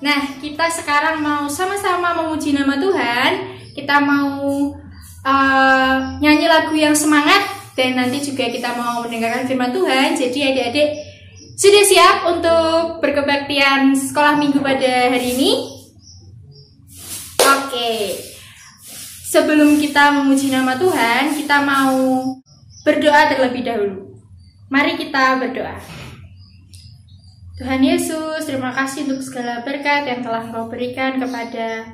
Nah, kita sekarang mau sama-sama memuji nama Tuhan. Kita mau nyanyi lagu yang semangat, dan nanti juga kita mau mendengarkan firman Tuhan. Jadi adik-adik sudah siap untuk berkebaktian sekolah minggu pada hari ini? Oke. Sebelum kita memuji nama Tuhan, kita mau berdoa terlebih dahulu. Mari kita berdoa. Tuhan Yesus, terima kasih untuk segala berkat yang telah Engkau berikan kepada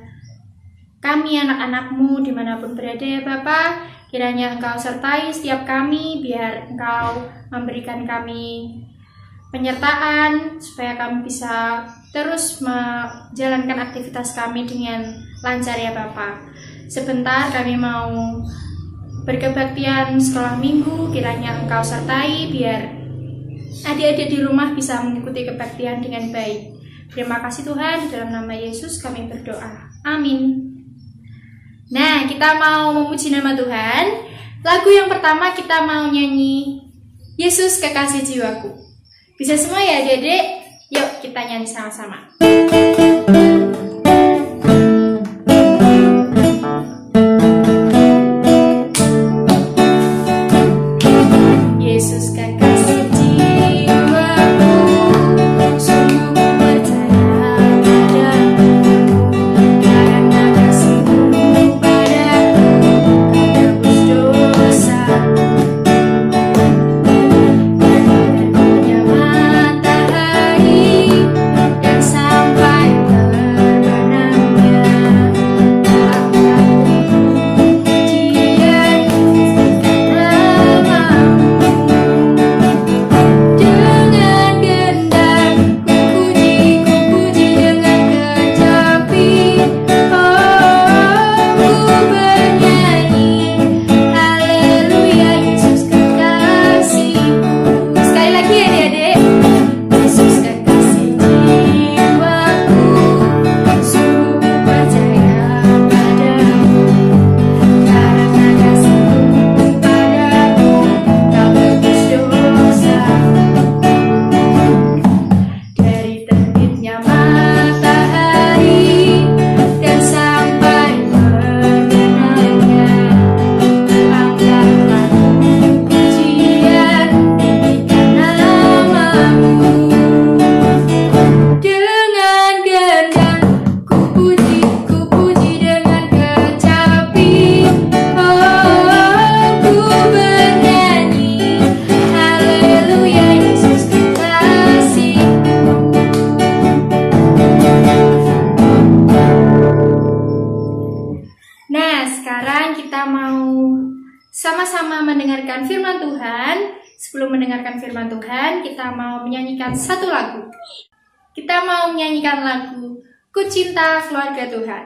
kami anak-anak-Mu dimanapun berada ya Bapa. Kiranya Engkau sertai setiap kami, biar Engkau memberikan kami penyertaan supaya kami bisa terus menjalankan aktivitas kami dengan lancar ya Bapa. Sebentar kami mau berkebaktian sekolah minggu, kiranya Engkau sertai biar adik-adik di rumah bisa mengikuti kebaktian dengan baik. Terima kasih Tuhan, dalam nama Yesus kami berdoa. Amin. Nah, kita mau memuji nama Tuhan. Lagu yang pertama kita mau nyanyi Yesus Kekasih Jiwaku. Bisa semua ya adik-adik? Yuk kita nyanyi sama-sama. Sama-sama mendengarkan firman Tuhan. Sebelum mendengarkan firman Tuhan, kita mau menyanyikan satu lagu. Kita mau menyanyikan lagu Ku Cinta Keluarga Tuhan.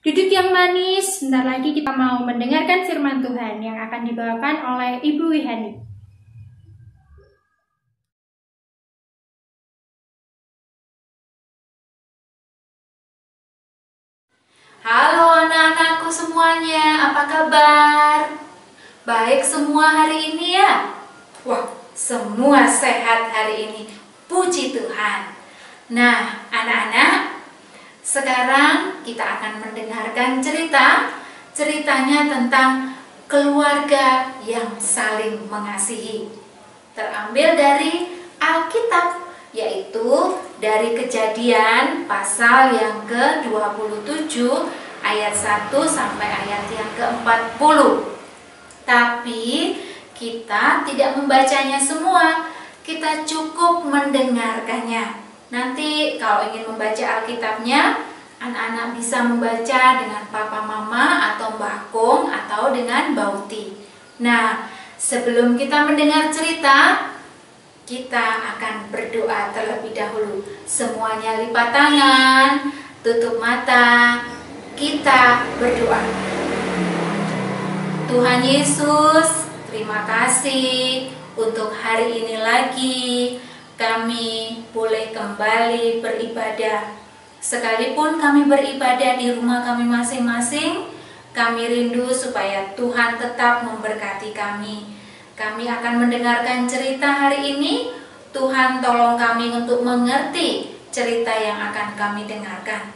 Duduk yang manis, sebentar lagi kita mau mendengarkan firman Tuhan yang akan dibawakan oleh Ibu Wihani. Halo anak-anakku semuanya, apa kabar? baik semua hari ini ya? Wah, semua sehat hari ini. Puji Tuhan. Nah, anak-anak, sekarang kita akan mendengarkan ceritanya tentang keluarga yang saling mengasihi. Terambil dari Alkitab, yaitu dari Kejadian pasal yang ke-27 ayat 1 sampai ayat yang ke-40. Tapi kita tidak membacanya semua, kita cukup mendengarkannya. Nanti kalau ingin membaca Alkitabnya, anak-anak bisa membaca dengan Papa Mama atau Mbah Kong atau dengan Bauti. Nah, sebelum kita mendengar cerita, kita akan berdoa terlebih dahulu. Semuanya lipat tangan, tutup mata, kita berdoa. Tuhan Yesus, terima kasih untuk hari ini lagi kami boleh kembali beribadah. Sekalipun kami beribadah di rumah kami masing-masing, kami rindu supaya Tuhan tetap memberkati kami. Kami akan mendengarkan cerita hari ini. Tuhan tolong kami untuk mengerti cerita yang akan kami dengarkan.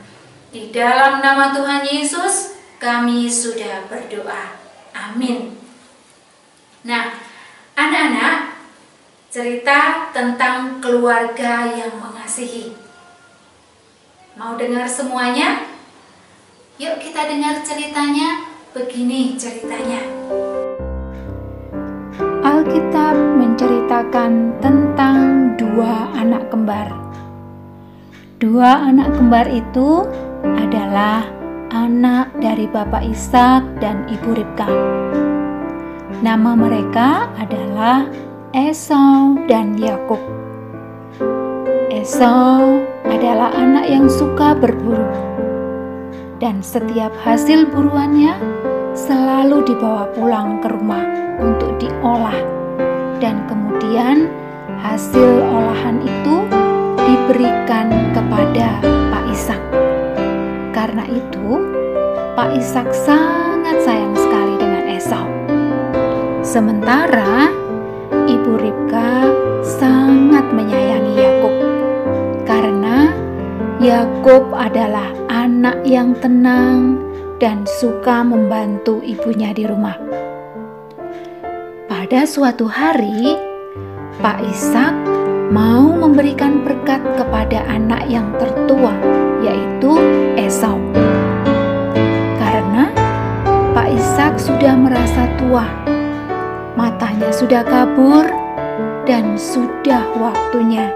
Di dalam nama Tuhan Yesus, kami sudah berdoa. Amin. Nah, anak-anak, cerita tentang keluarga yang mengasihi. Mau dengar semuanya? Yuk kita dengar ceritanya. Begini ceritanya. Alkitab menceritakan tentang dua anak kembar. Dua anak kembar itu adalah anak dari Bapak Ishak dan Ibu Ribka. Nama mereka adalah Esau dan Yakub. Esau adalah anak yang suka berburu, dan setiap hasil buruannya selalu dibawa pulang ke rumah untuk diolah, dan kemudian hasil olahan itu diberikan kepada Pak Ishak. Karena itu, Pak Ishak sangat sayang sekali dengan Esau. Sementara Ibu Ribka sangat menyayangi Yakub, karena Yakub adalah anak yang tenang dan suka membantu ibunya di rumah. Pada suatu hari, Pak Ishak mau memberikan berkat kepada anak yang tertua, yaitu Esau. Karena Pak Ishak sudah merasa tua, matanya sudah kabur, dan sudah waktunya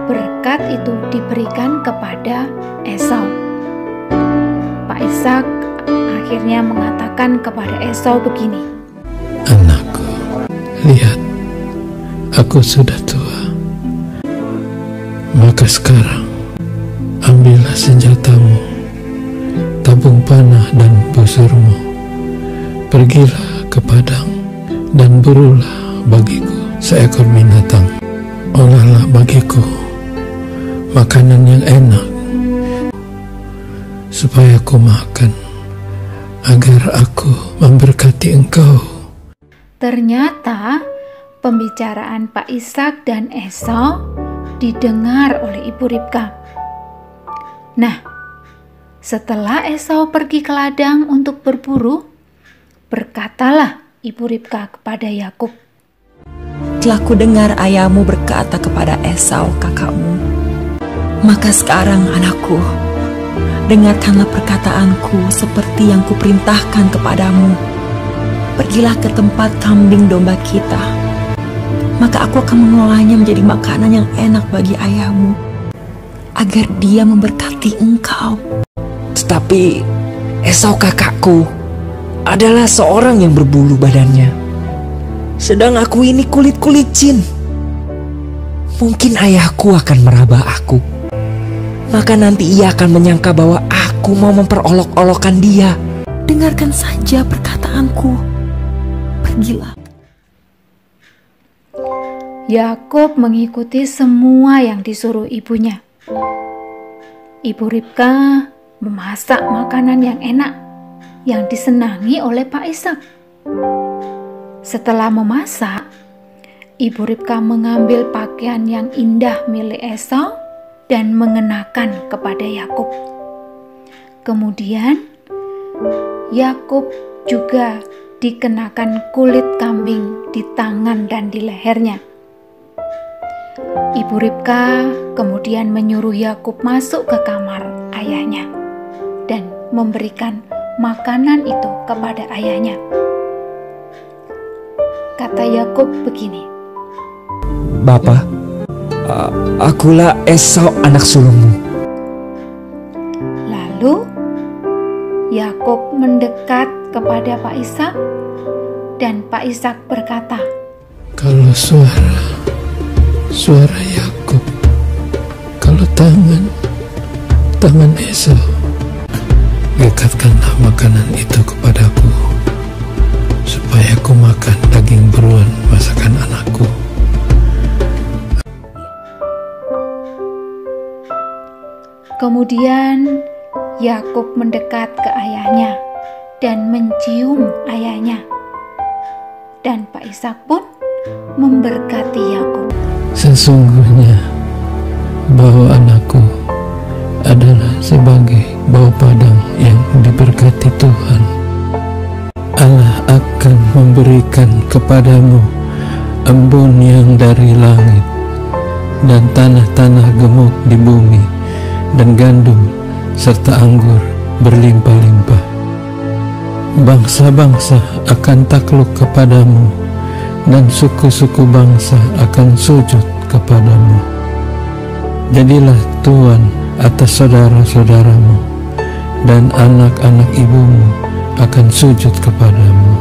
berkat itu diberikan kepada Esau. Pak Ishak akhirnya mengatakan kepada Esau begini, "Anakku, lihat, aku sudah tua. Maka sekarang, ambillah senjatamu, tabung panah dan busurmu. Pergilah ke padang dan burulah bagiku seekor binatang. Olahlah bagiku makanan yang enak, supaya aku makan, agar aku memberkati engkau." Ternyata pembicaraan Pak Ishak dan Esau didengar oleh Ibu Ribka. Nah, setelah Esau pergi ke ladang untuk berburu, berkatalah Ibu Ribka kepada Yakub, "Telah kudengar ayahmu berkata kepada Esau kakakmu. Maka sekarang anakku, dengarkanlah perkataanku seperti yang kuperintahkan kepadamu. Pergilah ke tempat kambing domba kita. Maka aku akan mengolahnya menjadi makanan yang enak bagi ayahmu, agar dia memberkati engkau." Tetapi Esau kakakku adalah seorang yang berbulu badannya, sedang aku ini kulit-kulicin. Mungkin ayahku akan meraba aku, maka nanti ia akan menyangka bahwa aku mau memperolok-olokkan dia. Dengarkan saja perkataanku. Pergilah. Yakub mengikuti semua yang disuruh ibunya. Ibu Ribka memasak makanan yang enak yang disenangi oleh Pak Ishak. Setelah memasak, Ibu Ribka mengambil pakaian yang indah milik Esau dan mengenakan kepada Yakub. Kemudian Yakub juga dikenakan kulit kambing di tangan dan di lehernya. Ibu Ribka kemudian menyuruh Yakub masuk ke kamar ayahnya dan memberikan makanan itu kepada ayahnya. Kata Yakub begini, "Bapa, akulah Esau anak sulungmu." Lalu Yakub mendekat kepada Pak Ishak dan Pak Ishak berkata, Kalau suara Yakub, kalau tangan Esau, dekatkanlah makanan itu kepadaku, supaya aku makan daging beruang masakan anakku. Kemudian Yakub mendekat ke ayahnya dan mencium ayahnya. Dan Pak Ishak pun memberkati Yakub. Sesungguhnya bau anakku adalah sebagai bau padang yang diberkati Tuhan. Allah akan memberikan kepadamu embun yang dari langit dan tanah-tanah gemuk di bumi dan gandum serta anggur berlimpah-limpah. Bangsa-bangsa akan takluk kepadamu dan suku-suku bangsa akan sujud kepadamu. Jadilah tuan atas saudara-saudaramu, dan anak-anak ibumu akan sujud kepadamu.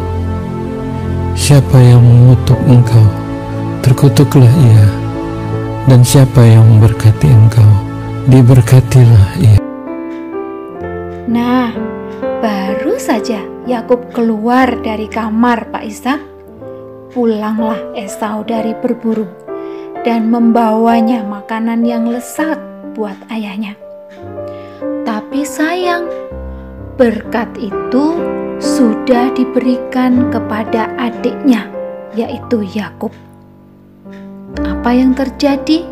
Siapa yang mengutuk engkau, terkutuklah ia, dan siapa yang memberkati engkau, diberkatilah ia. Nah, baru saja Yakub keluar dari kamar Pak Ishak, pulanglah Esau dari berburu dan membawanya makanan yang lezat buat ayahnya. Tapi sayang, berkat itu sudah diberikan kepada adiknya, yaitu Yakub. Apa yang terjadi?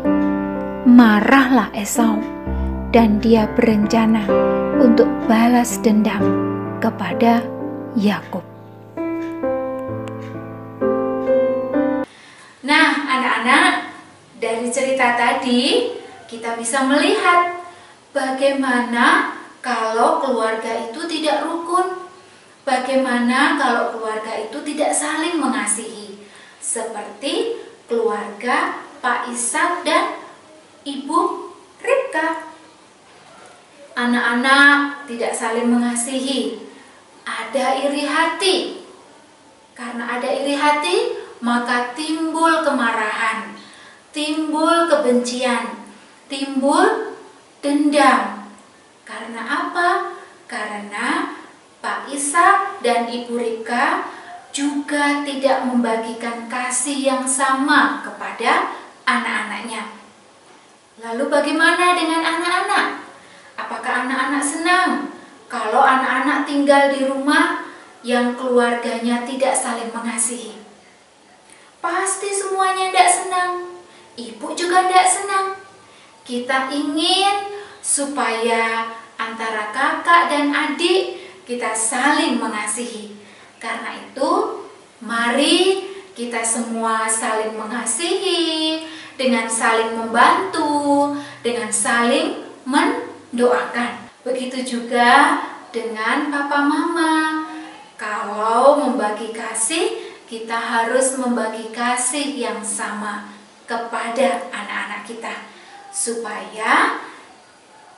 Marahlah Esau dan dia berencana untuk balas dendam kepada Yakub. Nah, anak-anak, dari cerita tadi kita bisa melihat bagaimana kalau keluarga itu tidak rukun, bagaimana kalau keluarga itu tidak saling mengasihi, seperti keluarga Pak Ishak dan Ibu Ribka. Anak-anak tidak saling mengasihi, ada iri hati. Karena ada iri hati, maka timbul kemarahan, timbul kebencian, timbul dendam. Karena apa? Karena Pak Ishak dan Ibu Ribka juga tidak membagikan kasih yang sama kepada anak-anaknya. Lalu bagaimana dengan anak-anak? Apakah anak-anak senang kalau anak-anak tinggal di rumah yang keluarganya tidak saling mengasihi? Pasti semuanya tidak senang. Ibu juga tidak senang. Kita ingin supaya antara kakak dan adik kita saling mengasihi. Karena itu, mari kita semua saling mengasihi dengan saling membantu, dengan saling mendoakan. Begitu juga dengan papa mama. Kalau membagi kasih, kita harus membagi kasih yang sama kepada anak-anak kita, supaya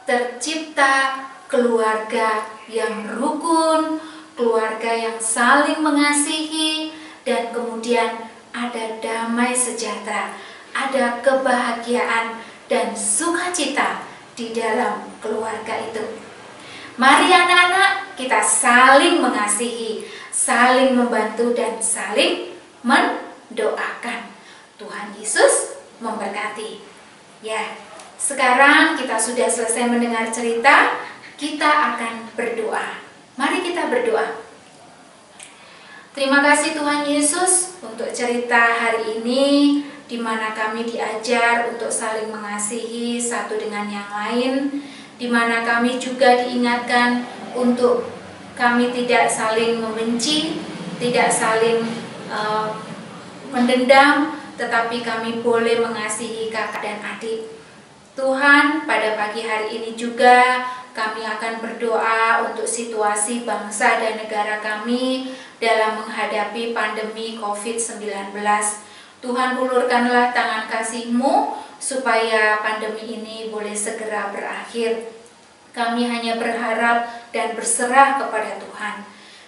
tercipta keluarga yang rukun, keluarga yang saling mengasihi, dan kemudian ada damai sejahtera, ada kebahagiaan dan sukacita di dalam keluarga itu. Mari anak-anak, kita saling mengasihi, saling membantu, dan saling mendoakan. Tuhan Yesus memberkati. Ya, sekarang kita sudah selesai mendengar cerita, kita akan berdoa. Mari kita berdoa. Terima kasih Tuhan Yesus untuk cerita hari ini, di mana kami diajar untuk saling mengasihi satu dengan yang lain, di mana kami juga diingatkan untuk kami tidak saling membenci, tidak saling mendendam, tetapi kami boleh mengasihi kakak dan adik. Tuhan, pada pagi hari ini juga kami akan berdoa untuk situasi bangsa dan negara kami dalam menghadapi pandemi COVID-19. Tuhan, ulurkanlah tangan kasih-Mu supaya pandemi ini boleh segera berakhir. Kami hanya berharap dan berserah kepada Tuhan.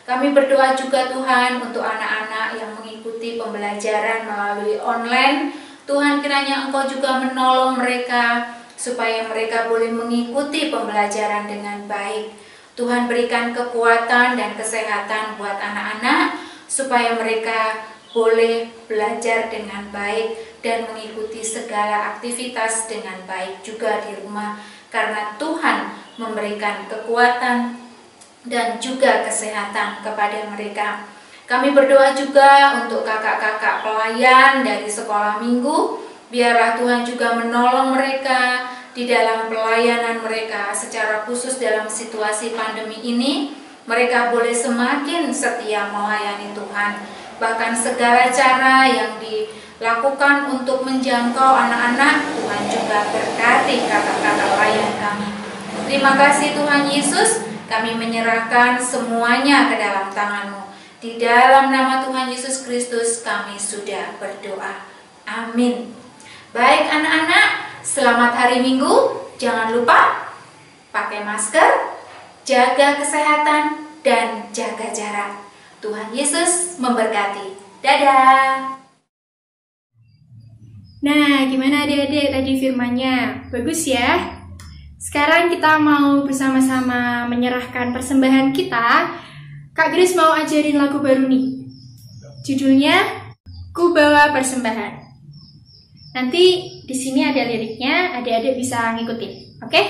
Kami berdoa juga Tuhan untuk anak-anak yang mengikuti pembelajaran melalui online. Tuhan, kiranya Engkau juga menolong mereka supaya mereka boleh mengikuti pembelajaran dengan baik. Tuhan, berikan kekuatan dan kesehatan buat anak-anak supaya mereka boleh belajar dengan baik dan mengikuti segala aktivitas dengan baik juga di rumah, karena Tuhan memberikan kekuatan dan juga kesehatan kepada mereka. Kami berdoa juga untuk kakak-kakak pelayan dari sekolah minggu. Biarlah Tuhan juga menolong mereka di dalam pelayanan mereka, secara khusus dalam situasi pandemi ini. Mereka boleh semakin setia melayani Tuhan. Bahkan segala cara yang dilakukan untuk menjangkau anak-anak, Tuhan juga berkati kakak-kakak pelayan kami. Terima kasih Tuhan Yesus, kami menyerahkan semuanya ke dalam tangan-Mu. Di dalam nama Tuhan Yesus Kristus kami sudah berdoa. Amin. Baik anak-anak, selamat hari Minggu. Jangan lupa pakai masker, jaga kesehatan, dan jaga jarak. Tuhan Yesus memberkati. Dadah. Nah, gimana adik-adik tadi firmannya? Bagus ya? Sekarang kita mau bersama-sama menyerahkan persembahan kita. Kak Grace mau ajarin lagu baru nih. Judulnya Ku Bawa Persembahan. Nanti di sini ada liriknya, adik-adik bisa ngikutin. Oke?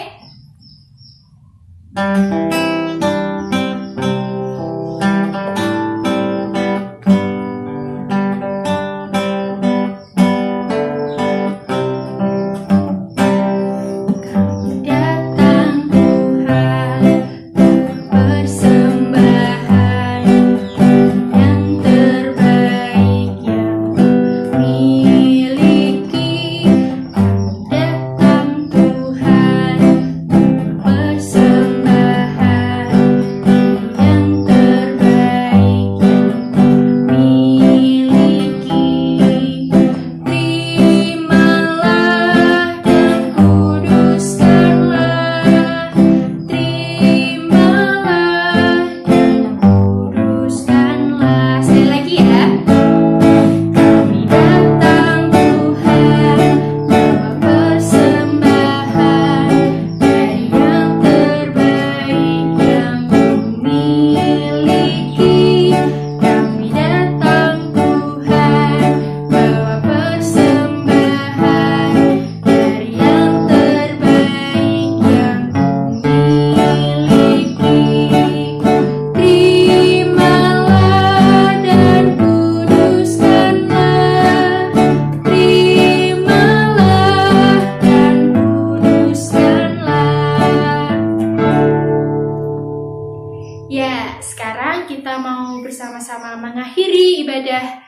mengakhiri ibadah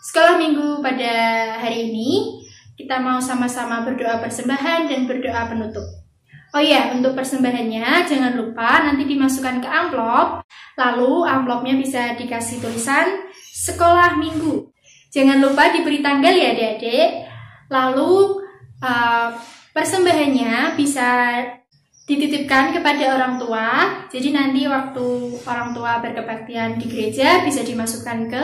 sekolah minggu pada hari ini, kita mau sama-sama berdoa persembahan dan berdoa penutup. Oh iya, untuk persembahannya jangan lupa nanti dimasukkan ke amplop, lalu amplopnya bisa dikasih tulisan sekolah minggu. Jangan lupa diberi tanggal ya adik-adik. Lalu persembahannya bisa dititipkan kepada orang tua. Jadi nanti waktu orang tua berkebaktian di gereja bisa dimasukkan ke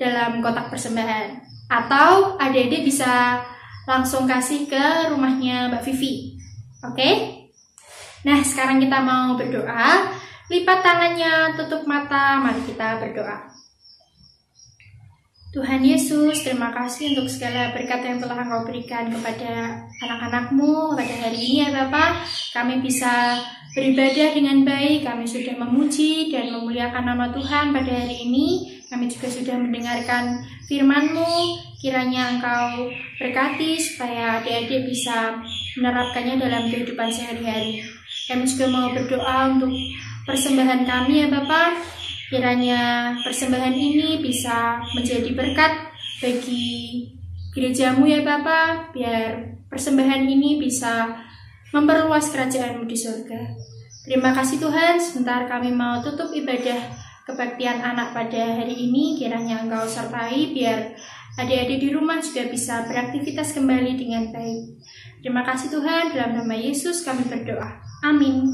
dalam kotak persembahan. Atau adik-adik bisa langsung kasih ke rumahnya Mbak Vivi. Oke? Nah, sekarang kita mau berdoa. Lipat tangannya, tutup mata, mari kita berdoa. Tuhan Yesus, terima kasih untuk segala berkat yang telah Engkau berikan kepada anak-anak-Mu pada hari ini ya Bapa. Kami bisa beribadah dengan baik, kami sudah memuji dan memuliakan nama Tuhan pada hari ini. Kami juga sudah mendengarkan firman-Mu, kiranya Engkau berkati supaya adik-adik bisa menerapkannya dalam kehidupan sehari-hari. Kami juga mau berdoa untuk persembahan kami ya Bapa. Kiranya persembahan ini bisa menjadi berkat bagi gereja-Mu ya Bapa, biar persembahan ini bisa memperluas kerajaan-Mu di surga. Terima kasih Tuhan, sebentar kami mau tutup ibadah kebaktian anak pada hari ini. Kiranya Engkau sertai biar adik-adik di rumah juga bisa beraktivitas kembali dengan baik. Terima kasih Tuhan, dalam nama Yesus kami berdoa. Amin.